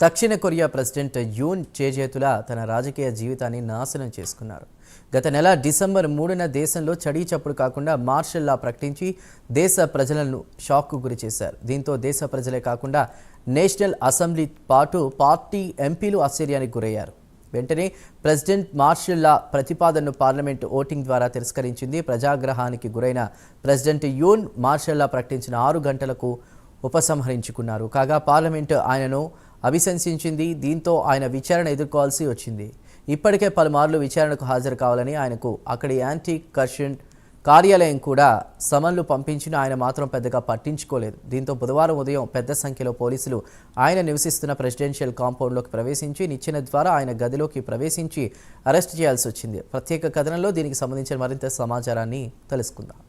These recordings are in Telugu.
దక్షిణ కొరియా ప్రెసిడెంట్ యూన్ చేజేతులా తన రాజకీయ జీవితాన్ని నాశనం చేసుకున్నారు. గత నెల డిసెంబర్ 3న దేశంలో చడీ చప్పుడు కాకుండా మార్షల్ లా ప్రకటించి దేశ ప్రజలను షాక్కు గురి చేశారు. దీంతో దేశ ప్రజలే కాకుండా నేషనల్ అసెంబ్లీ పార్టీ ఎంపీలు ఆశ్చర్యానికి గురయ్యారు. వెంటనే ప్రెసిడెంట్ మార్షల్ లా ప్రతిపాదనను పార్లమెంటు ఓటింగ్ ద్వారా తిరస్కరించింది. ప్రజాగ్రహానికి గురైన ప్రెసిడెంట్ యూన్ మార్షల్ లా ప్రకటించిన 6 గంటలకు ఉపసంహరించుకున్నారు. కాగా పార్లమెంటు ఆయనను అభిశంసించింది. దీంతో ఆయన విచారణ ఎదుర్కోవాల్సి వచ్చింది. ఇప్పటికే పలుమార్లు విచారణకు హాజరు కావాలని ఆయనకు అక్కడి యాంటీ కర్షన్ కార్యాలయం కూడా సమన్లు పంపించిన ఆయన మాత్రం పెద్దగా పట్టించుకోలేదు. దీంతో బుధవారం ఉదయం పెద్ద సంఖ్యలో పోలీసులు ఆయన నివసిస్తున్న ప్రెసిడెన్షియల్ కాంపౌండ్లోకి ప్రవేశించి నిచ్చెన ద్వారా ఆయన గదిలోకి ప్రవేశించి అరెస్ట్ చేయాల్సి వచ్చింది. ప్రత్యేక కథనంలో దీనికి సంబంధించిన మరింత సమాచారాన్ని తెలుసుకుందాం.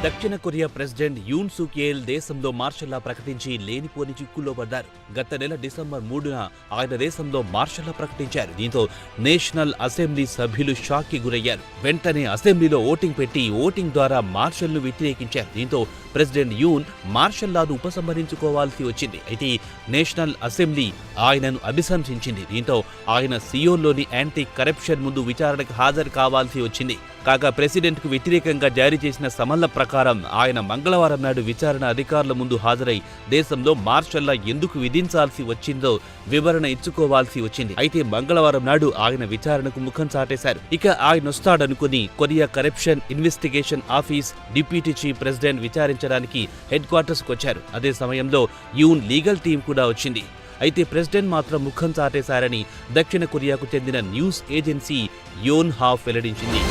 దక్షిణ కొరియా ప్రెసిడెంట్ యూన్ సూక్ యేల్ దేశంలో మార్షల్ లా ప్రకటించి లేనిపోని చిక్కుల్లో పడ్డారు. గత నెల డిసెంబర్ 3న ఆయన దేశంలో మార్షల్ లా ప్రకటించారు. దీంతో నేషనల్ అసెంబ్లీ సభ్యులు షాక్ కి గురయ్యారు. వెంటనే అసెంబ్లీలో ఓటింగ్ పెట్టి ఓటింగ్ ద్వారా మార్షల్ ను వ్యతిరేకించారు. దీంతో ప్రెసిడెంట్ యూన్ మార్షల్ లాను ఉపసంహరించుకోవాల్సి వచ్చింది. అయితే నేషనల్ అసెంబ్లీ ఆయనను అభిశంసించింది. దీంతో ఆయన సియోల్లోని యాంటీ కరప్షన్ ముందు విచారణకు హాజరు కావాల్సి వచ్చింది. కాగా ప్రెసిడెంట్ కు వ్యతిరేకంగా జారీ చేసిన సమన్ల ప్రకారం ఆయన మంగళవారం నాడు విచారణ అధికారుల ముందు హాజరై దేశంలో మార్షల్ లా ఎందుకు విధించాల్సి వచ్చిందో వివరణ ఇచ్చుకోవాల్సి వచ్చింది. అయితే మంగళవారం నాడు ఆయన విచారణకు ముఖం చాటేశారు. ఇక ఆయన వస్తాడనుకుని Korea corruption investigation office deputy chief president విచారించడానికి హెడ్ క్వార్టర్స్ కు వచ్చారు. అదే సమయంలో యూన్ లీగల్ టీం కూడా వచ్చింది. అయితే ప్రెసిడెంట్ మాత్రం ముఖం చాటేశారని దక్షిణ కొరియాకు చెందిన న్యూస్ ఏజెన్సీ యోన్హాప్ వెల్లడించింది.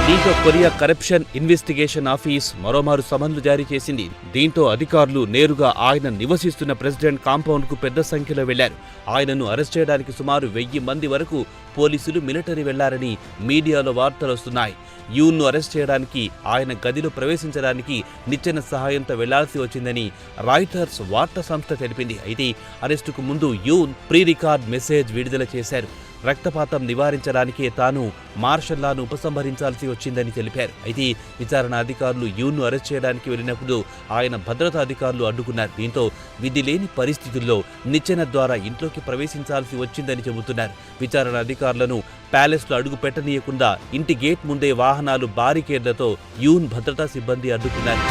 దీంతో కొరియా కరప్షన్ ఇన్వెస్టిగేషన్ ఆఫీస్ మరోమారు సమన్లు జారీ చేసింది. దీంతో అధికారులు నేరుగా ఆయన నివసిస్తున్న ప్రెసిడెంట్ కాంపౌండ్ కు పెద్ద సంఖ్యలో వెళ్లారు. ఆయనను అరెస్ట్ చేయడానికి సుమారు 1000 మంది వరకు పోలీసులు మిలిటరీ వెళ్లారని మీడియాలో వార్తలు వస్తున్నాయి. యూన్ను అరెస్ట్ చేయడానికి ఆయన గదిలో ప్రవేశించడానికి నిచ్చెన సహాయంతో వెళ్లాల్సి వచ్చిందని రాయిటర్స్ వార్తా సంస్థ తెలిపింది. అయితే అరెస్టుకు ముందు యూన్ ప్రీ రికార్డ్ మెసేజ్ విడుదల చేశారు. రక్తపాతం నివారించడానికే తాను మార్షల్ లాను ఉపసంహరించాల్సి వచ్చిందని తెలిపారు. అయితే విచారణ అధికారులు యూన్ను అరెస్ట్ చేయడానికి వెళ్లినప్పుడు ఆయన భద్రతా అధికారులు అడ్డుకున్నారు. దీంతో విధి లేని పరిస్థితుల్లో నిచ్చెన ద్వారా ఇంట్లోకి ప్రవేశించాల్సి వచ్చిందని చెబుతున్నారు. విచారణ అధికారులను ప్యాలెస్లో అడుగు పెట్టనీయకుండా ఇంటి గేట్ ముందే వాహనాలు బారికేడ్లతో యూన్ భద్రతా సిబ్బంది అడ్డుకున్నారు.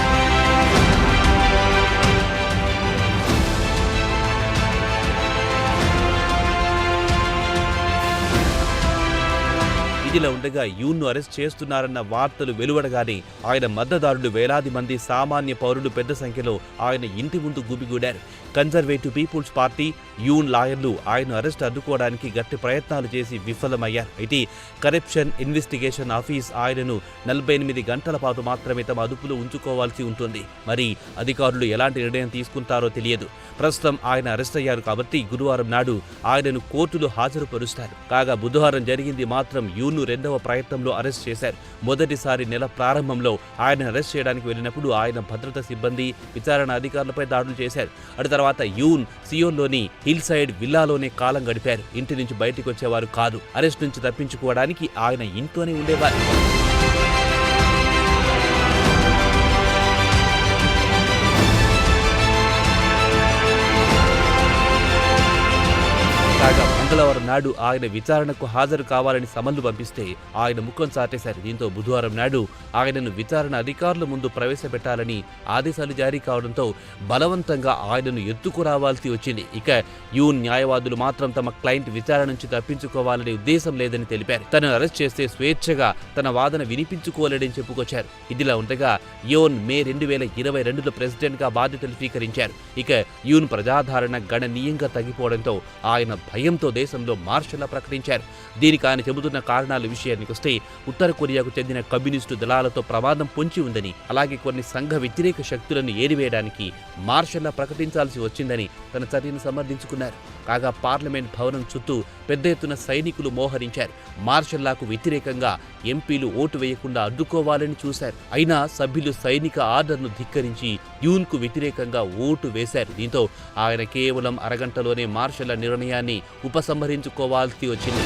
ఇదిలా ఉండగా యూన్ను అరెస్ట్ చేస్తున్నారన్న వార్తలు వెలువడగానే ఆయన మద్దతుదారులు వేలాది మంది సామాన్య పౌరులు పెద్ద సంఖ్యలో ఆయన ఇంటి ముందు గుమిగూడారు. కన్జర్వేటివ్ పీపుల్స్ పార్టీ యూన్ లాయర్లు ఆయన అరెస్ట్ అడ్డుకోవడానికి గట్టి ప్రయత్నాలు చేసి విఫలమయ్యారు. అయితే కరప్షన్ ఇన్వెస్టిగేషన్ ఆఫీస్ ఆయనను 48 గంటల పాటు మాత్రమే తమ అదుపులో ఉంచుకోవాల్సి ఉంటుంది. మరి అధికారులు ఎలాంటి నిర్ణయం తీసుకుంటారో తెలియదు. ప్రస్తుతం ఆయన అరెస్ట్ అయ్యారు కాబట్టి గురువారం నాడు ఆయనను కోర్టులో హాజరుపరుస్తారు. కాగా బుధవారం జరిగింది మాత్రం యూన్ను 2వ ప్రయత్నంలో అరెస్ట్ చేశారు. మొదటిసారి నెల ప్రారంభంలో ఆయన అరెస్ట్ చేయడానికి వెళ్లినప్పుడు ఆయన భద్రతా సిబ్బంది విచారణ అధికారులపై దాడులు చేశారు. అటు తర్వాత యూన్ సియోల్లోని హిల్ సైడ్ విల్లాలోనే కాలం గడిపారు. ఇంటి నుంచి బయటకు వచ్చేవారు కాదు. అరెస్ట్ నుంచి తప్పించుకోవడానికి ఆయన ఇంట్లోనే ఉండేవారు. కాగా మంగళవారం నాడు ఆయన విచారణకు హాజరు కావాలని సమన్లు పంపిస్తే ఆయన ముఖం చాటేశారు. దీంతో బుధవారం నాడు ఆయనను విచారణ అధికారుల ముందు ప్రవేశపెట్టాలని ఆదేశాలు జారీ కావడంతో బలవంతంగా ఆయనను ఎత్తుకురావాల్సి వచ్చింది. ఇక యూన్ న్యాయవాదులు మాత్రం తమ క్లయింట్ విచారణ నుంచి తప్పించుకోవాలనే ఉద్దేశం లేదని తెలిపారు. తనను అరెస్ట్ చేస్తే స్వేచ్ఛగా తన వాదన వినిపించుకోలేడని చెప్పుకొచ్చారు. ఇదిలా ఉండగా యూన్ మే 2022లో ప్రెసిడెంట్ గా బాధ్యతలు స్వీకరించారు. ఇక యూన్ ప్రజాదరణ గణనీయంగా తగ్గిపోవడంతో ఆయన భయంతో దేశంలో దేశంలో మార్షల్లా ప్రకటించారు. దీనికి ఆయన చెబుతున్న కారణాల విషయానికి వస్తే ఉత్తర కొరియాకు చెందిన కమ్యూనిస్టు దళాలతో ప్రమాదం పొంచి ఉందని, అలాగే కొన్ని సంఘ వ్యతిరేక శక్తులను ఏరివేయడానికి మార్షల్లా ప్రకటించాల్సి వచ్చిందని తన చర్యను సమర్థించుకున్నారు. కాగా పార్లమెంట్ భవనం చుట్టూ పెద్ద ఎత్తున సైనికులు మోహరించారు. మార్షల్లాకు వ్యతిరేకంగా ఎంపీలు ఓటు వేయకుండా అడ్డుకోవాలని చూశారు. అయినా సభ్యులు సైనిక ఆర్డర్ను ధిక్కరించి యూన్కు వ్యతిరేకంగా ఓటు వేశారు. దీంతో ఆయన కేవలం అరగంటలోనే మార్షల్లా నిర్ణయాన్ని ఉపసంహరించుకోవాల్సి వచ్చింది.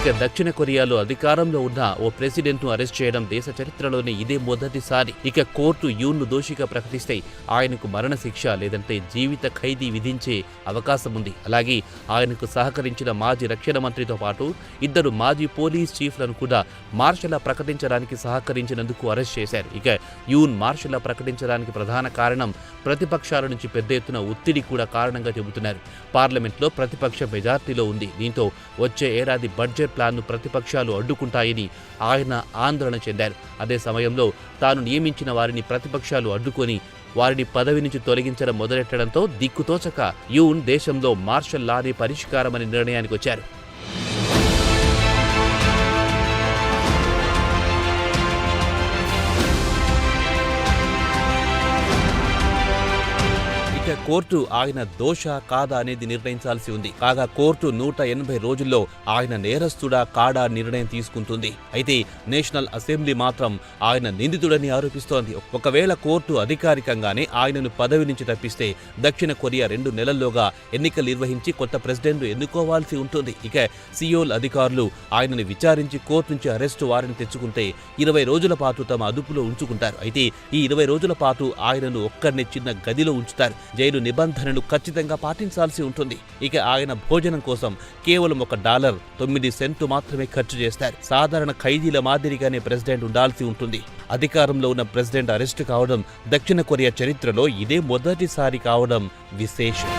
ఇక దక్షిణ కొరియాలో అధికారంలో ఉన్న ఓ ప్రెసిడెంట్ను అరెస్ట్ చేయడం దేశ చరిత్రలోనే ఇదే మొదటిసారి. ఇక కోర్టు యూన్ను దోషిగా ప్రకటిస్తే ఆయనకు మరణశిక్ష లేదంటే జీవిత ఖైదీ విధించే అవకాశం ఉంది. అలాగే ఆయనకు సహకరించిన మాజీ రక్షణ మంత్రితో పాటు 2 మాజీ పోలీస్ చీఫ్లను కూడా మార్షల్లా ప్రకటించడానికి సహకరించినందుకు అరెస్ట్ చేశారు. ఇక యూన్ మార్షల్లా ప్రకటించడానికి ప్రధాన కారణం ప్రతిపక్షాల నుంచి పెద్ద ఎత్తున ఒత్తిడి కూడా కారణంగా చెబుతున్నారు. పార్లమెంట్లో ప్రతిపక్ష మెజార్టీలో ఉంది. దీంతో వచ్చే ఏడాది బడ్జెట్ ప్లాన్ను ప్రతిపక్షాలు అడ్డుకుంటాయని ఆయన ఆందోళన చెందారు. అదే సమయంలో తాను నియమించిన వారిని ప్రతిపక్షాలు అడ్డుకొని వారిని పదవి నుంచి తొలగించడం మొదలెట్టడంతో దిక్కుతోచక యూన్ దేశంలో మార్షల్ లానే పరిష్కారమని నిర్ణయానికి వచ్చారు. కోర్టు ఆయన దోష కాదా అనేది నిర్ణయించాల్సి ఉంది. కాగా కోర్టు 180 రోజుల్లో ఆయన నేరస్తుడా కాడా నిర్ణయం తీసుకుంటుంది. అయితే నేషనల్ అసెంబ్లీ మాత్రం ఆయన నిందితుడని ఆరోపిస్తోంది. ఒకవేళ కోర్టు అధికారికంగానే ఆయనను పదవి నుంచి తప్పిస్తే దక్షిణ కొరియా 2 నెలల్లోగా ఎన్నికలు నిర్వహించి కొత్త ప్రెసిడెంట్ ఎన్నుకోవాల్సి ఉంటుంది. ఇక సియోల్ అధికారులు ఆయనను విచారించి కోర్టు నుంచి అరెస్టు వారిని తెచ్చుకుంటే 20 రోజుల పాటు తమ అదుపులో ఉంచుకుంటారు. అయితే ఈ 20 రోజుల పాటు ఆయనను ఒక్కరిని చిన్న గదిలో ఉంచుతారు. జైలు నిబంధనలు ఖచ్చితంగా పాటించాల్సి ఉంటుంది. ఇక ఆయన భోజనం కోసం కేవలం $1.09 మాత్రమే ఖర్చు చేస్తారు. సాధారణ ఖైదీల మాదిరిగానే ప్రెసిడెంట్ ఉండాల్సి ఉంటుంది. అధికారంలో ఉన్న ప్రెసిడెంట్ అరెస్టు కావడం దక్షిణ కొరియా చరిత్రలో ఇదే మొదటిసారి కావడం విశేషం.